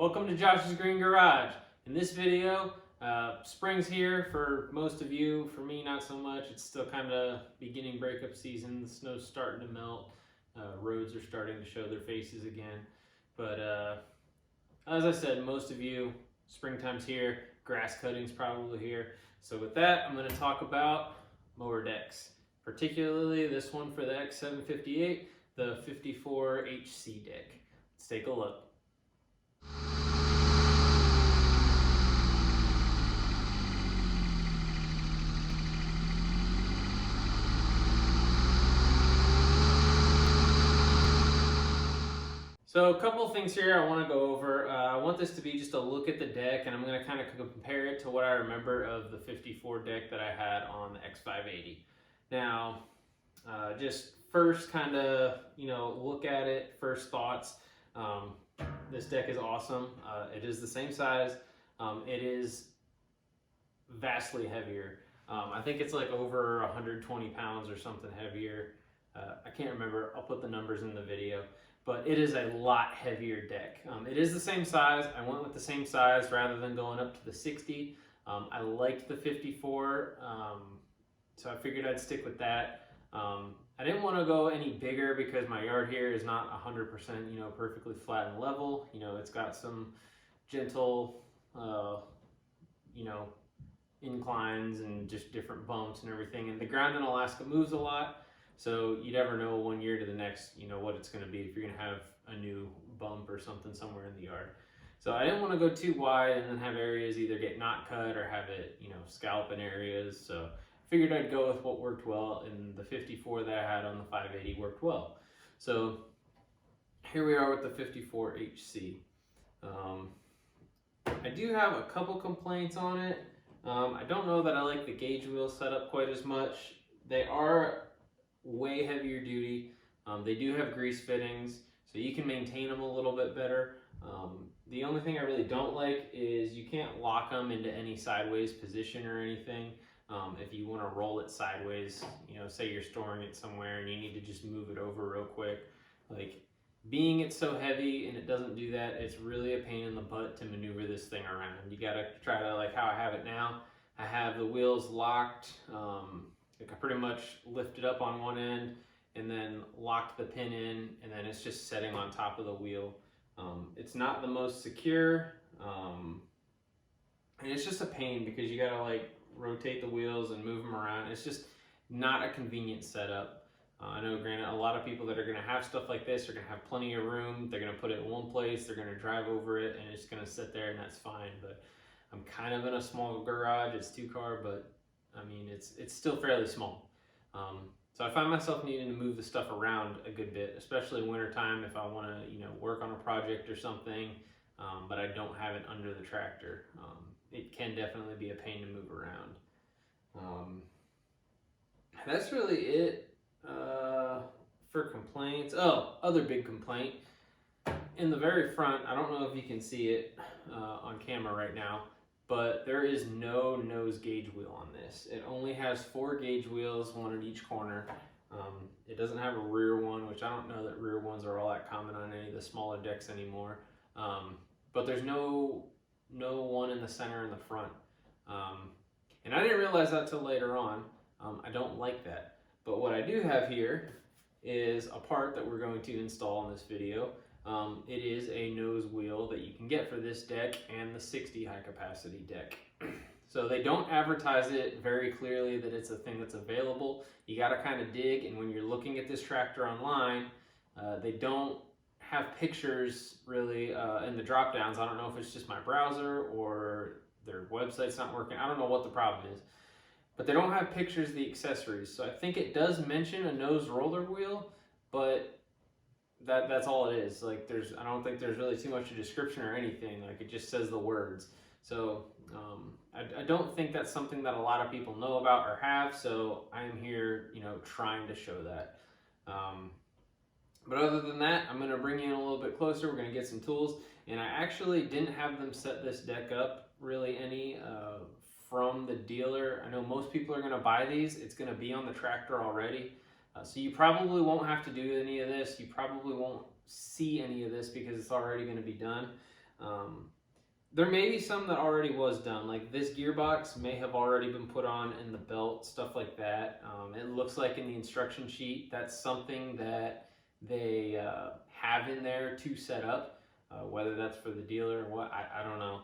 Welcome to Josh's Green Garage. In this video, spring's here for most of you. For me, not so much. It's still kind of beginning breakup season. The snow's starting to melt. Roads are starting to show their faces again. But as I said, most of you, springtime's here. Grass cutting's probably here. So with that, I'm going to talk about mower decks. Particularly this one for the X7 58, the 54HC deck. Let's take a look. So a couple of things here I want to go over. I want this to be just a look at the deck, and I'm going to kind of compare it to what I remember of the 54 deck that I had on the X580. Now, just first kind of, look at it, first thoughts. This deck is awesome. It is the same size. It is vastly heavier. I think it's like over 120 pounds or something heavier. I can't remember. I'll put the numbers in the video. But it is a lot heavier deck. It is the same size. I went with the same size rather than going up to the 60. I liked the 54, so I figured I'd stick with that. I didn't want to go any bigger because my yard here is not 100%, perfectly flat and level. It's got some gentle, inclines and just different bumps and everything. And the ground in Alaska moves a lot. So you never know one year to the next, what it's going to be, if you're going to have a new bump or something somewhere in the yard. So I didn't want to go too wide and then have areas either get not cut or have it, scalp in areas. So I figured I'd go with what worked well, and the 54 that I had on the 580 worked well. So here we are with the 54HC. I do have a couple complaints on it. I don't know that I like the gauge wheel setup quite as much. They are way heavier duty. They do have grease fittings, so you can maintain them a little bit better. The only thing I really don't like is you can't lock them into any sideways position or anything. If you want to roll it sideways, say you're storing it somewhere and you need to just move it over real quick. Like, being it's so heavy and it doesn't do that, it's really a pain in the butt to maneuver this thing around. You gotta try to, like how I have it now, I have the wheels locked. I pretty much lift it up on one end and then locked the pin in, and then it's just setting on top of the wheel. It's not the most secure, and it's just a pain because you gotta rotate the wheels and move them around. It's just not a convenient setup. I know, granted, a lot of people that are gonna have stuff like this are gonna have plenty of room. They're gonna put it in one place, they're gonna drive over it, and it's gonna sit there, and that's fine. But I'm kind of in a small garage. It's 2-car, but I mean, it's still fairly small. So I find myself needing to move the stuff around a good bit, especially in wintertime if I want to, work on a project or something, but I don't have it under the tractor. It can definitely be a pain to move around. That's really it for complaints. Oh, other big complaint. In the very front, I don't know if you can see it on camera right now, but there is no nose gauge wheel on this. It only has 4 gauge wheels, one at each corner. It doesn't have a rear one, which I don't know that rear ones are all that common on any of the smaller decks anymore. But there's no one in the center in the front. And I didn't realize that till later on. I don't like that. But what I do have here is a part that we're going to install in this video. It is a nose wheel that you can get for this deck and the 60 high capacity deck. So they don't advertise it very clearly that it's a thing that's available. You got to kind of dig, and when you're looking at this tractor online, they don't have pictures really in the drop downs. I don't know if it's just my browser or their website's not working. I don't know what the problem is, but they don't have pictures of the accessories. So I think it does mention a nose roller wheel, but that's all it is. I don't think there's really too much of a description or anything. It just says the words. So I don't think that's something that a lot of people know about or have. So I am here, trying to show that. But other than that, I'm going to bring you in a little bit closer. We're going to get some tools, and I actually didn't have them set this deck up really any from the dealer. I know most people are going to buy these. It's going to be on the tractor already. So you probably won't have to do any of this. You probably won't see any of this because it's already going to be done. There may be some that already was done, like this gearbox may have already been put on in the belt, stuff like that. It looks like in the instruction sheet that's something that they have in there to set up, whether that's for the dealer or what, I don't know.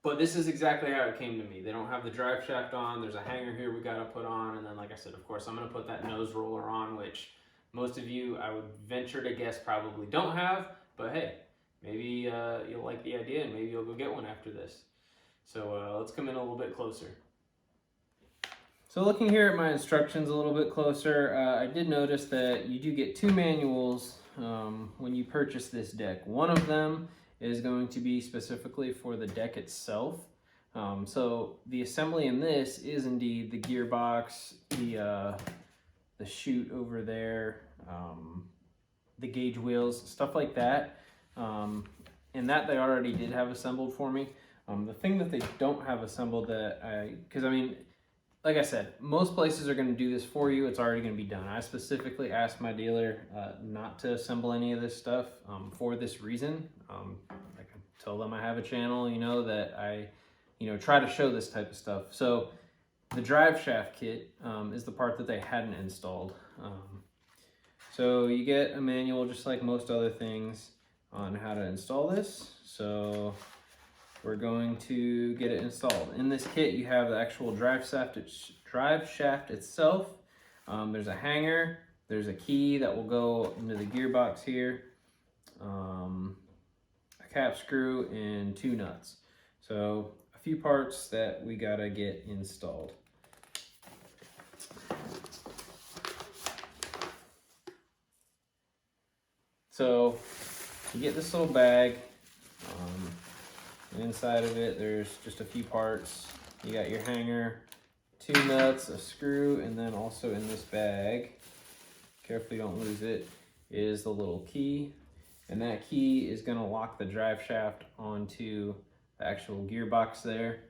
But this is exactly how it came to me. They don't have the drive shaft on, there's a hanger here we gotta put on, and then like I said, of course I'm gonna put that nose roller on, which most of you, I would venture to guess, probably don't have, but hey, maybe you'll like the idea and maybe you'll go get one after this. So let's come in a little bit closer. So looking here at my instructions a little bit closer, I did notice that you do get 2 manuals when you purchase this deck. One of them is going to be specifically for the deck itself. So the assembly in this is indeed the gearbox, the chute over there, the gauge wheels, stuff like that. And that they already did have assembled for me. The thing that they don't have assembled because I mean, like I said, most places are going to do this for you. It's already going to be done. I specifically asked my dealer not to assemble any of this stuff for this reason. I can tell them I have a channel, you know, that I, try to show this type of stuff. So the drive shaft kit is the part that they hadn't installed. So you get a manual just like most other things on how to install this. So we're going to get it installed. In this kit, you have the actual drive shaft itself. There's a hanger, there's a key that will go into the gearbox here, a cap screw, and 2 nuts. So a few parts that we gotta get installed. So you get this little bag. Inside of it, there's just a few parts. You got your hanger, 2 nuts, a screw, and then also in this bag, carefully don't lose it, is the little key. And that key is gonna lock the drive shaft onto the actual gearbox there.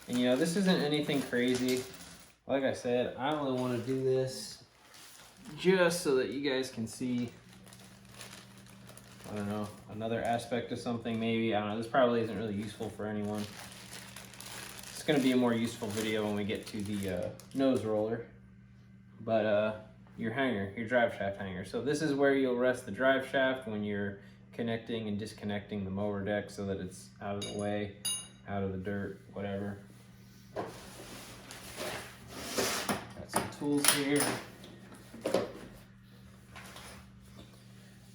And this isn't anything crazy. Like I said, I only wanna do this just so that you guys can see, I don't know, another aspect of something maybe. I don't know, this probably isn't really useful for anyone. It's gonna be a more useful video when we get to the nose roller. But your hanger, your drive shaft hanger. So this is where you'll rest the drive shaft when you're connecting and disconnecting the mower deck so that it's out of the way, out of the dirt, whatever. Got some tools here.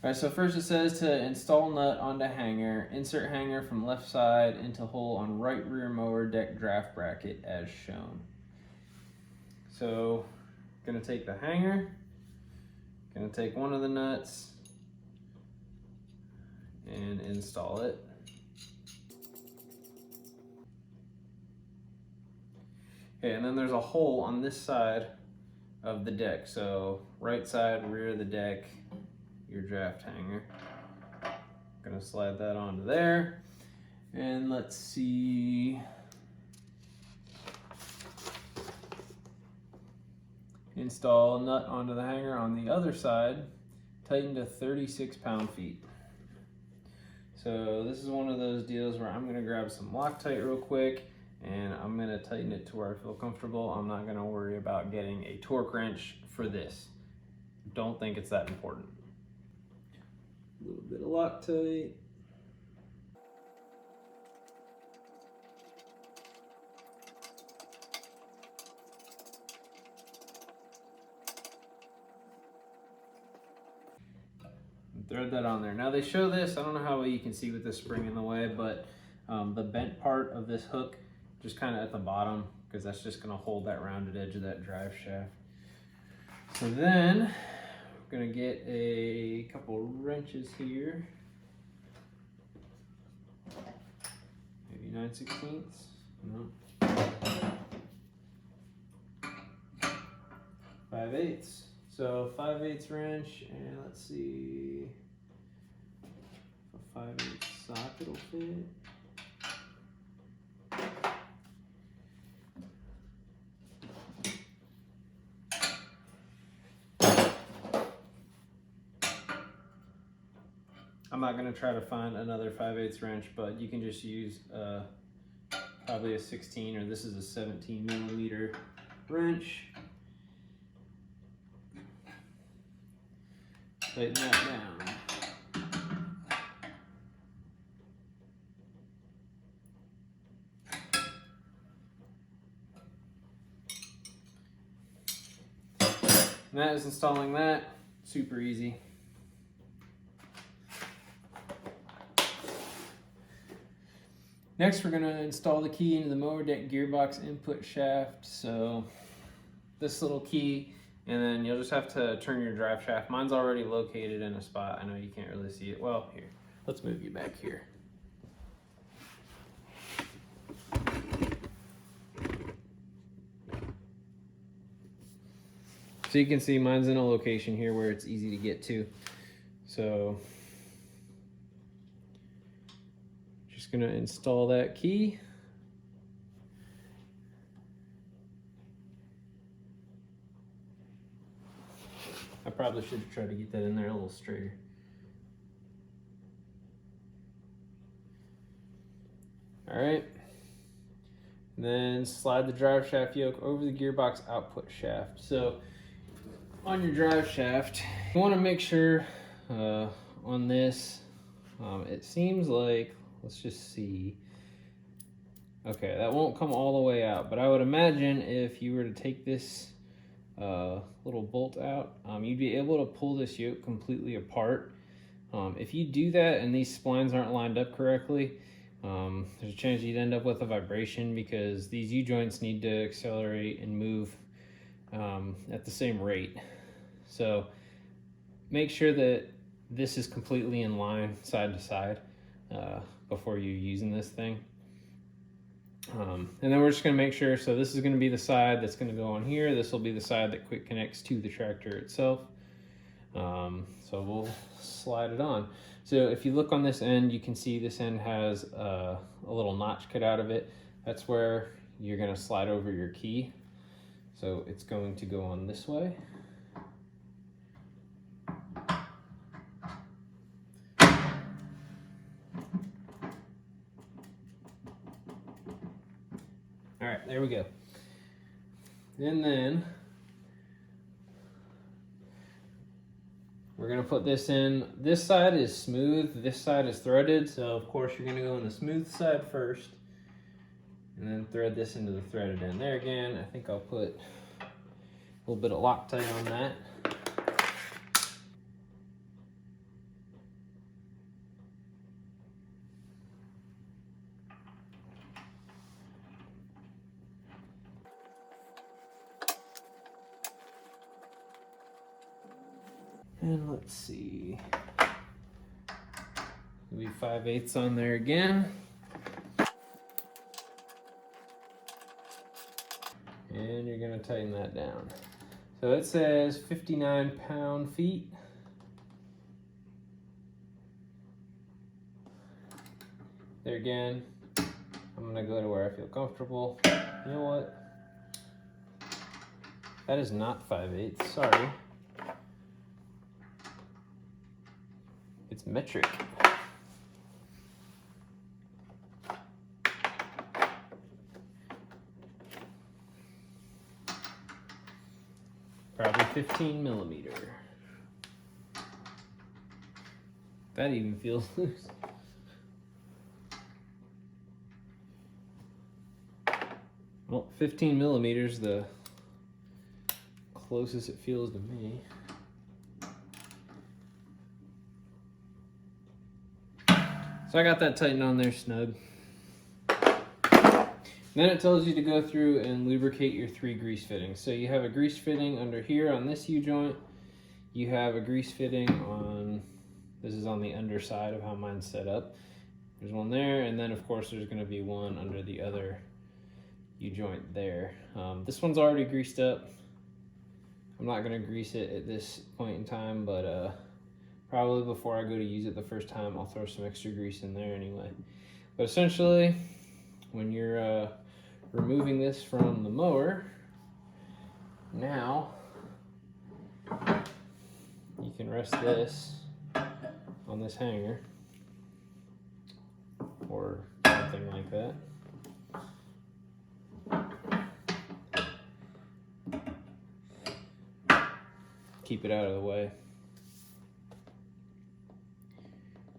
All right, so first it says to install nut onto hanger, insert hanger from left side into hole on right rear mower deck draft bracket as shown. So, gonna take the hanger, gonna take one of the nuts and install it. Okay, and then there's a hole on this side of the deck. So right side, rear of the deck, your draft hanger. Gonna slide that onto there. And let's see. Install nut onto the hanger on the other side, tighten to 36 pound-feet. So this is one of those deals where I'm gonna grab some Loctite real quick and I'm gonna tighten it to where I feel comfortable. I'm not gonna worry about getting a torque wrench for this. Don't think it's that important. A little bit of Loctite. Thread that on there. Now they show this, I don't know how well you can see with this spring in the way, but the bent part of this hook just kind of at the bottom, because that's just going to hold that rounded edge of that drive shaft. So then we're going to get a couple wrenches here, maybe 9/16, no, 5/8. So 5/8 wrench, and let's see if a 5/8 socket will fit. I'm not gonna try to find another 5/8 wrench, but you can just use probably a 16, or this is a 17 millimeter wrench. Tighten that down. And that is installing that. Super easy. Next, we're going to install the key into the mower deck gearbox input shaft. So this little key, and then you'll just have to turn your drive shaft. Mine's already located in a spot. I know you can't really see it. Well, here, let's move you back here. So you can see mine's in a location here where it's easy to get to. So just gonna install that key. I probably should have tried to get that in there a little straighter. All right. And then slide the drive shaft yoke over the gearbox output shaft. So on your drive shaft, you want to make sure on this, it seems like, let's just see. Okay, that won't come all the way out, but I would imagine if you were to take this little bolt out, you'd be able to pull this yoke completely apart. If you do that and these splines aren't lined up correctly, there's a chance you'd end up with a vibration, because these U-joints need to accelerate and move at the same rate. So make sure that this is completely in line side to side before you're using this thing. And then we're just going to make sure, so this is going to be the side that's going to go on here. This will be the side that quick connects to the tractor itself. So we'll slide it on. So if you look on this end, you can see this end has a little notch cut out of it. That's where you're going to slide over your key. So it's going to go on this way. All right, there we go. And then we're gonna put this in. This side is smooth, this side is threaded. So of course you're gonna go on the smooth side first and then thread this into the threaded end. There again, I think I'll put a little bit of Loctite on that. And let's see, maybe 5/8 on there again. And you're gonna tighten that down. So it says 59 pound-feet. There again, I'm gonna go to where I feel comfortable. You know what? That is not 5/8, sorry. It's metric. Probably 15 millimeter. That even feels loose. Well, 15 millimeters, the closest it feels to me. So I got that tightened on there snug. Then it tells you to go through and lubricate your 3 grease fittings. So you have a grease fitting under here on this U-joint. You have a grease fitting on, this is on the underside of how mine's set up. There's one there, and then of course there's gonna be one under the other U-joint there. This one's already greased up. I'm not gonna grease it at this point in time, but probably before I go to use it the first time, I'll throw some extra grease in there anyway. But essentially, when you're removing this from the mower, now you can rest this on on this hanger or something like that. Keep it out of the way.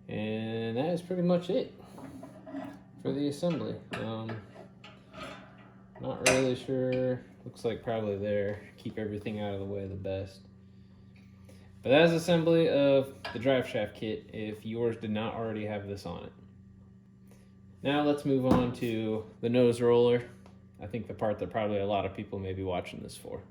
And that is pretty much it for the assembly. Not really sure. Looks like probably there. Keep everything out of the way the best. But that is assembly of the Driveshaft kit if yours did not already have this on it. Now let's move on to the nose roller. I think the part that probably a lot of people may be watching this for.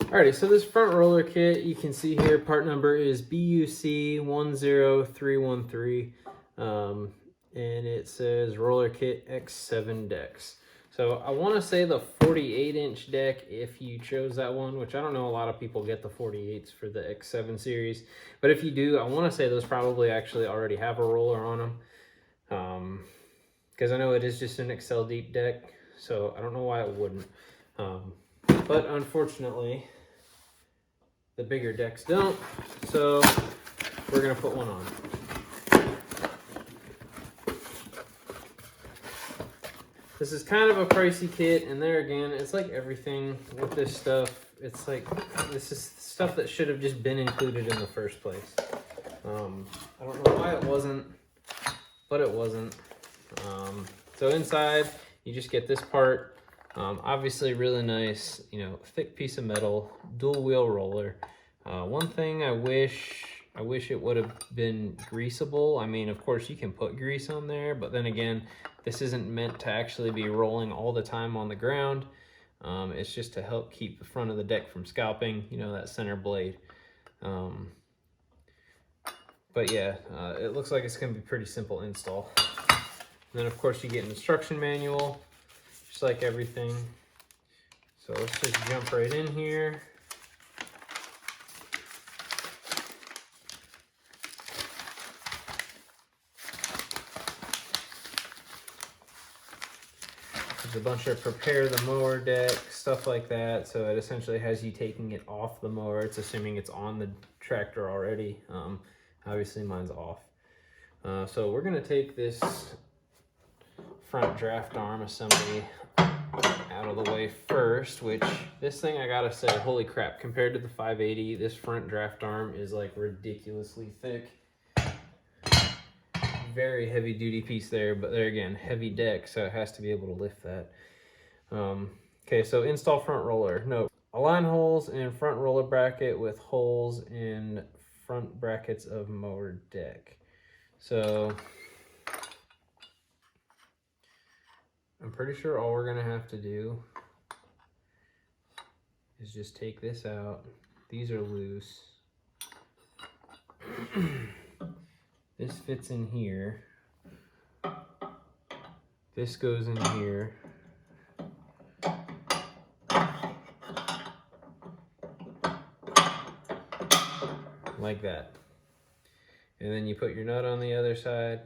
Alrighty, so this front roller kit, you can see here, part number is BUC10313, and it says roller kit X7 decks. So I want to say the 48-inch deck, if you chose that one, which I don't know a lot of people get the 48s for the X7 series, but if you do, I want to say those probably actually already have a roller on them, because I know it is just an Excel Deep deck, so I don't know why it wouldn't. But unfortunately, the bigger decks don't, so we're gonna put one on. This is kind of a pricey kit, and there again, it's like everything with this stuff. It's like, this is stuff that should have just been included in the first place. I don't know why it wasn't, but it wasn't. So inside, you just get this part. Obviously really nice, you know, thick piece of metal, dual wheel roller. One thing I wish it would have been greasable. I mean, of course you can put grease on there, but then again, this isn't meant to actually be rolling all the time on the ground. It's just to help keep the front of the deck from scalping, you know, that center blade. But yeah, it looks like it's gonna be pretty simple install. And then of course you get an instruction manual, just like everything. So let's just jump right in here. There's a bunch of prepare the mower deck, stuff like that. So it essentially has you taking it off the mower. It's assuming it's on the tractor already. Obviously mine's off. So we're gonna take this front draft arm assembly out of the way first, which this thing, I gotta say, holy crap, compared to the 580, this front draft arm is like ridiculously thick. Very heavy duty piece there, but there again, heavy deck, so it has to be able to lift that. Okay, so install front roller. No, align holes in front roller bracket with holes in front brackets of mower deck. So I'm pretty sure all we're gonna have to do is just take this out. These are loose. This fits in here. This goes in here. Like that. And then you put your nut on the other side.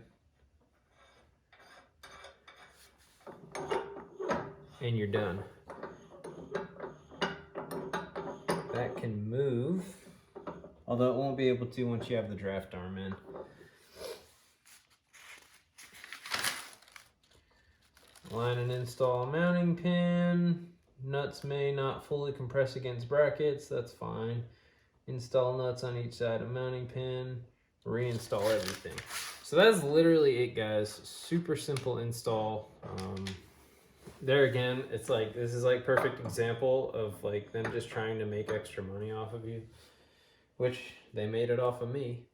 And you're done. That can move, although it won't be able to once you have the draft arm in. Line and install a mounting pin. Nuts may not fully compress against brackets, that's fine. Install nuts on each side of mounting pin. Reinstall everything. So that's literally it, guys. Super simple install. There again, it's like, this is like perfect example of like them just trying to make extra money off of you, which they made it off of me.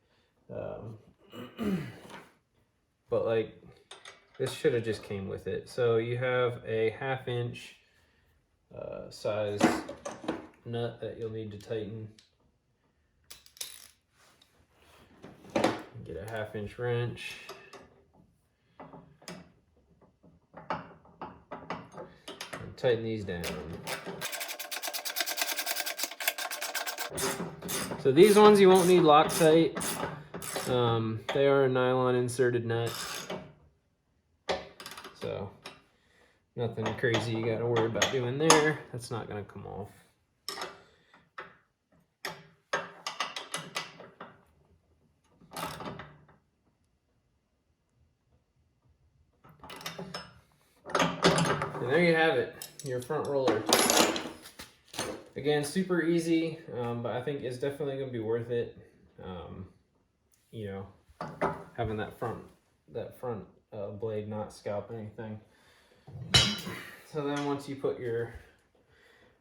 But like, this should have just came with it. So you have a 1/2 inch size nut that you'll need to tighten. Get a 1/2 inch wrench. And tighten these down. So these ones you won't need Loctite. They are a nylon inserted nut. So nothing crazy you gotta worry about doing there. That's not gonna come off. And there you have it, your front roller. Again, super easy, but I think it's definitely going to be worth it. You know, having that front blade not scalp anything. So then once you put your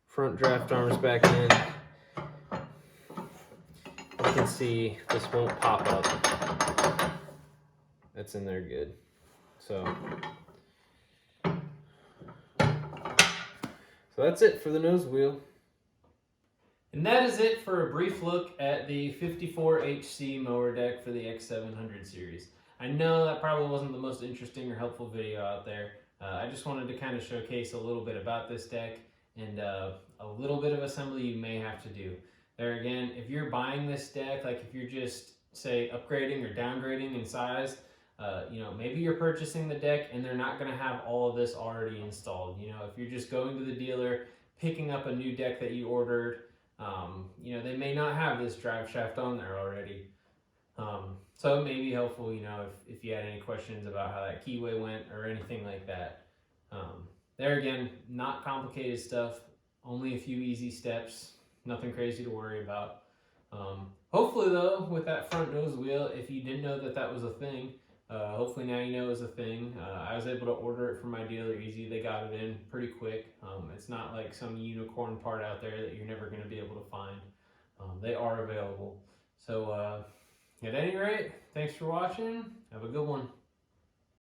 front draft arms back in, you can see this won't pop up. That's in there good. So that's it for the nose wheel. And that is it for a brief look at the 54HC mower deck for the X700 series. I know that probably wasn't the most interesting or helpful video out there. I just wanted to kind of showcase a little bit about this deck and a little bit of assembly you may have to do. There again, if you're buying this deck, like if you're just, say, upgrading or downgrading in size, you know, maybe you're purchasing the deck and they're not going to have all of this already installed. You know, if you're just going to the dealer, picking up a new deck that you ordered, you know, they may not have this drive shaft on there already. So it may be helpful, you know, if you had any questions about how that keyway went or anything like that. There again, not complicated stuff, only a few easy steps, nothing crazy to worry about. Hopefully though, with that front nose wheel, if you didn't know that that was a thing, hopefully now you know it's a thing. I was able to order it from my dealer easy. They got it in pretty quick. It's not like some unicorn part out there that you're never going to be able to find. They are available. So at any rate, thanks for watching. Have a good one.